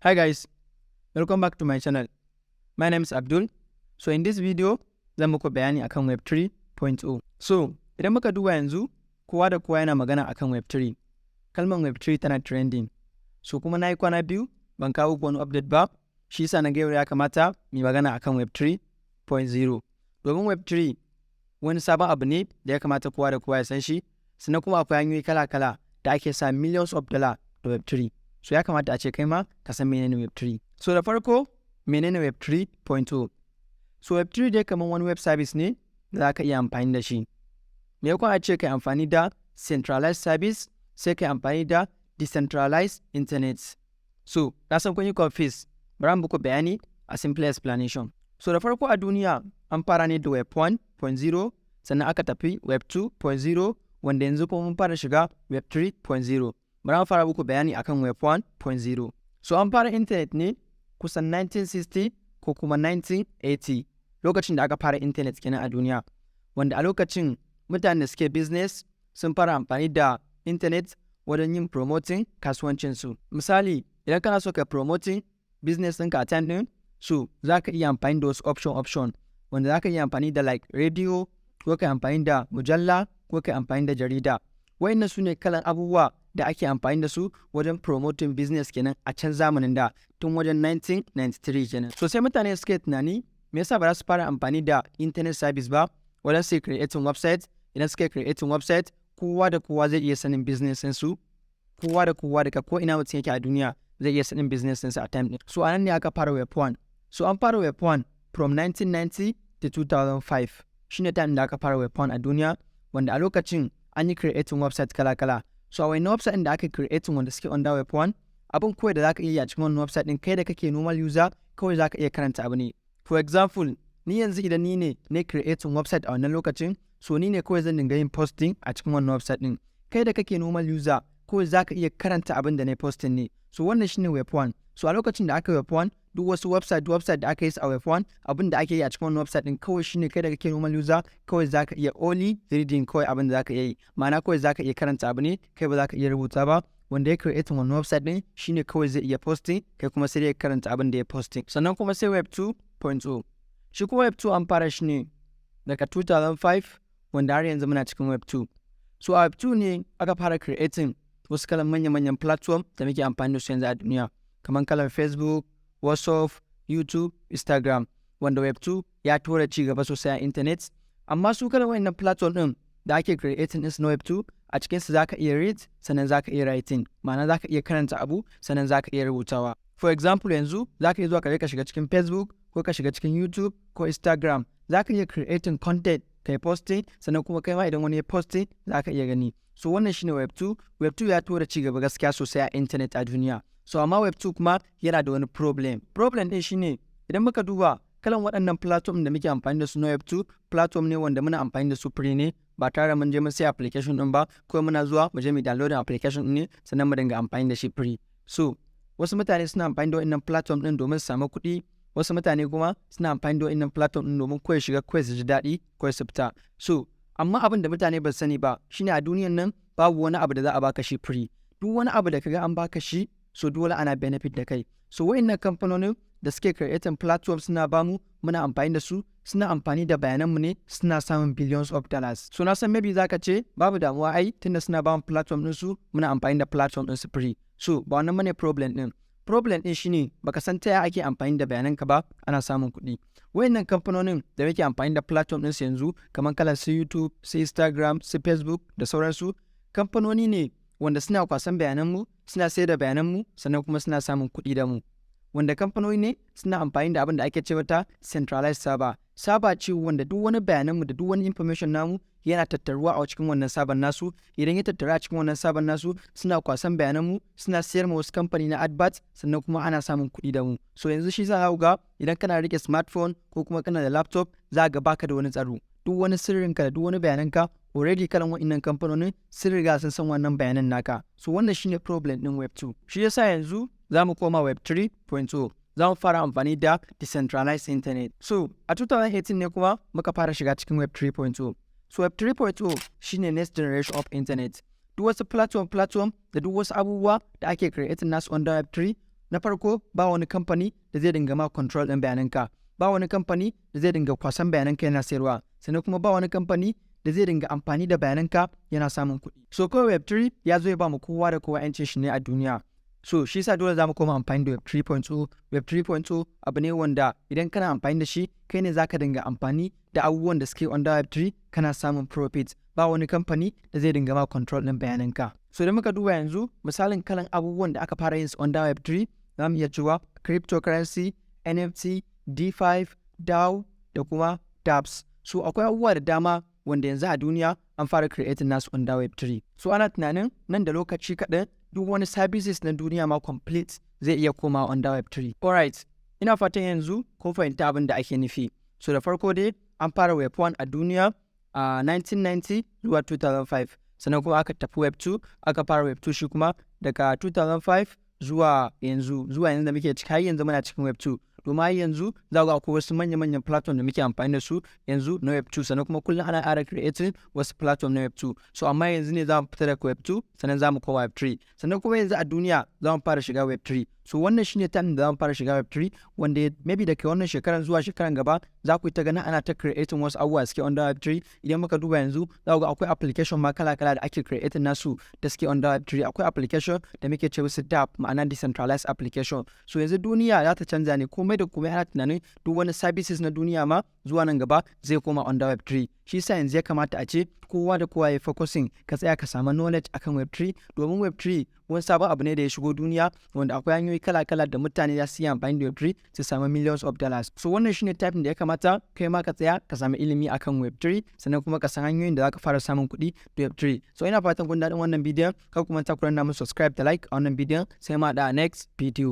Hi guys, welcome back to my channel. My name is Abdul. So in this video, zan muku bayani akan Web 3.0. So idan muka duba yanzu, kowa da kowa yana magana akan Web 3. Kalmar Web 3 tana trending. So kuma na yi kwana biyu ban kawo wani update ba, shi yasa na ga ya kamata mu magana akan Web 3.0. Domin Web 3 wani sabon abu ne da ya kamata kowa da kowa ya san shi, sannan kuma akwai hanyoyi kala-kala da ake sa millions of dollar da Web 3. So ya kamata a ce kai ma ka san menene Web 3. So da farko, menene Web 3.0? So Web 3 dai kamar wani web service ne da za ka iya amfani da shi. Me yakon a ce kai amfani da centralized service, sai kai amfani da decentralized internet. So, na san kun yi confuse, bari mu muku bayani a simple explanation. So da farko a duniya an fara ne da Web 1.0, sannan aka tafi Web 2.0, wanda yanzu kuma mun fara shiga Web 3.0. Bari mu fara muku bayani akan Web 1.0. So an fara internet ne kusan 1960 ko kuma 1980, lokacin da aka fara internet kenan a duniya, wanda a lokacin mutane da suke business sun fara amfani da internet wajen yin promoting kasuwancinsu. Misali, idan kana so ka promoting business ɗinka a time ɗin, so za ka iya amfani da wasu option, wanda za ka iya amfani da like radio, ko ka amfani da mujalla, ko ka amfani da jarida. Wayannan su ne kalan abubuwa da ake amfani da su wajen promoting business kenan a can zamanin da, tun wajen 1993 kenan. So sai mutane suke tunani, me yasa ba za su fara amfani da internet service ba wajen su creating website? Idan suka creating website, kowa da kowa zai iya sanin business ɗinsu, kowa da kowa daga ko ina mutum yake a duniya zai iya sanin business ɗinsu a time ɗin. So a nan ne aka fara Web 1. So an fara Web 1 from 1990 to 2005. Shine time da aka fara Web 1 a duniya, wanda a lokacin an yi creating website kala-kala. So a wani website ɗin da aka creating wanda suke under Web 1, abin kawai da za ka iya yi a cikin wannan website ɗin, kai da kake normal user kawai za ka iya karanta abu ne. For example, ni yanzu idan ni ne creating website a wannan lokacin, so ni ne kawai zan dinga yin posting a cikin wannan website ɗin. Kai da kake normal user kawai za ka iya karanta abin da na posting ne. So wannan shine Web 1. So a lokacin da aka yi Web 1, duk wasu website da aka yi a Web 1, abin da ake yi a cikin wannan website ɗin kawai shine kai da kake normal user kawai za ka iya only reading kawai abin da za ka iya yi. Ma'ana kawai za ka iya karanta abu ne, kai ba za ka iya rubuta ba. Wanda ya creating wannan website ɗin shine kawai zai iya posting, kai kuma sai dai karanta abin da ya posting. Sannan kuma sai Web 2.0. Shi kuma Web 2 an fara shi ne daga 2005, wanda har yanzu muna cikin Web 2. So a Web 2 ne aka fara creating wasu kalan manya-manyan platform da muke amfani da su yanzu a duniya, kamar kalan Facebook, WhatsApp, YouTube, Instagram, wanda Web 2 ya tura ci gaba sosai a internet. Amma su kalan wayannan platform ɗin da ake creating ɗinsu na Web 2, a cikinsu za ka iya read, sannan za ka iya writing, ma'ana za ka iya karanta abu, sannan za ka iya rubutawa. For example, yanzu za ka iya zuwa ka shiga cikin Facebook, ko ka shiga cikin YouTube, ko Instagram, za ka iya creating content kai posting, sannan kuma kai ma idan wani ya posting za ka iya gani. So wannan shine Web 2. Web 2 ya tura ci gaba gaskiya sosai a internet a duniya. So amma Web 2 kuma yana da wani problem. Problem ɗin shine idan muka duba kalan waɗannan platform da muke amfani da su na Web 2, platform ne wanda muna amfani da su free ne, ba tare mun je mun sai application ɗin ba, ko muna zuwa mu je mu download application ɗin ne sannan mu dinga amfani da shi free. So wasu mutane suna amfani da waɗannan platform ɗin domin su samu kuɗi, wasu mutane kuma suna amfani da waɗannan platform ɗin domin kawai shiga kawai su ji daɗi kawai su fita. So amma abin da mutane ba su sani ba shine a duniyan nan babu wani abu da za a baka shi free. Duk wani abu da kaga an baka shi, so dole ana benefit da kai. So waɗannan kamfanonin da suke creating platform suna bamu, muna amfani da su, suna amfani da bayananmu ne, suna samun billions of dollars. So na san maybe za ka ce babu damuwa ai tunda suna bamu platform ɗinsu, muna amfani da platform ɗinsu free. So ba wannan bane problem ɗin. Problem ɗin shine baka san ta yaya ake amfani da bayananka ba ana samun kuɗi. Wayannan kamfanonin da muke amfani da platform ɗinsu yanzu, kamar kalar su YouTube, su Instagram, su Facebook da sauransu, kamfanoni ne wanda suna kwasan bayananmu, suna sayar da bayananmu, sannan kuma suna samun kuɗi da mu. Wanda kamfanoni ne suna amfani da abin da ake ce mata centralized server. Server ce wanda duk wani bayananmu da duk wani information namu yana tattaruwa a cikin wannan server nasu. Idan ya tattara a cikin wannan server nasu, suna kwasan bayananmu, suna sayar ma wasu kamfani na advert, sannan kuma ana samun kuɗi da mu. So yanzu shi za ka ga idan kana rike smartphone ko kuma kana da laptop, za ga baka da wani tsaro. Duk wani sirrinka da duk wani bayananka already kalan wa'innan kamfanonin sun riga sun san wannan bayanan naka. So wannan shine problem ɗin Web 2. Shi yasa yanzu za mu koma Web 3.0. Za mu fara amfani da decentralized internet. So a 2018 ne kuma muka fara shiga cikin Web 3.0. So Web 3.0 shine next generation of internet. Duk wasu platform da duk wasu abubuwa da ake creating nasu under Web 3, Na farko, ba wani kamfani da zai dinga ma control ɗin bayananka, ba wani kamfani da zai dinga kwasan bayananka yana sayarwa, sannan kuma ba wani kamfani da zai dinga amfani da bayananka yana samun kuɗi. So kawai Web3 ya zo ya ba mu kowa da kowa 'yancin shi ne a duniya. So shi yasa dole za mu koma amfani da Web 3.0. Web 3.0 abu ne wanda idan kana amfani da shi, kai ne za ka dinga amfani da abubuwan da suke under Web 3 kana samun profit. Ba wani kamfani da zai dinga ma control ɗin bayananka. So idan muka duba yanzu misalin kalan abubuwan da aka fara yin su under Web 3, za mu iya cewa cryptocurrency, NFT, DeFi, DAO da kuma dApps. So akwai abubuwa da dama wanda yanzu a duniya an fara creating nasu under Web 3. So ana tunanin nan da lokaci kaɗan duk wani services na duniya ma complete zai iya koma under Web 3. Alright, ina fatan yanzu kun fahimta abin da ake nufi. So da farko dai an fara Web 1 a duniya a 1990 zuwa 2005. Sannan kuma aka tafi Web 2, aka fara Web 2 shi kuma daga 2005 zuwa yanzu da muke ciki, har yanzu muna cikin Web 2. Domin yanzu za ga akwai wasu manya-manyan platform da muke amfani da su yanzu na Web 2, sannan kuma kullum ana ƙara creating wasu platform na Web 2. So amma yanzu ne za mu fita daga Web 2 sannan za mu koma Web 3. Sannan kuma yanzu a duniya za mu fara shiga Web 3. So wannan shine time da za mu fara shiga Web 3, wanda maybe daga wannan shekaran zuwa shekaran gaba za ku yi ta ganin ana ta creating wasu abubuwa suke under Web 3. Idan muka duba yanzu za ku ga akwai application ma kala-kala da ake creating nasu da suke under Web 3. Akwai application da muke ce musu dApp, ma'ana decentralized application. So yanzu duniya za ta canza ne, komai da komai ana tunanin duk wani services na duniya ma zuwa nan gaba zai koma under Web 3. Shi yasa yanzu ya kamata a ce kowa da kowa ya focusing ka tsaya ka samu knowledge akan Web 3, domin Web 3 wani sabon abu ne da ya shigo duniya wanda akwai hanyoyi kala-kala da mutane za su yi amfani da Web 3 su samu millions of dollars. So wannan shine type da ya kamata kai ma ka tsaya ka samu ilimi akan Web 3, sannan kuma ka san hanyoyin da za ka fara samun kuɗi da Web 3. So ina fatan kun daɗin wannan bidiyon, kar ku manta ku danna mun subscribe da like a wannan bidiyon, sai ma da next video.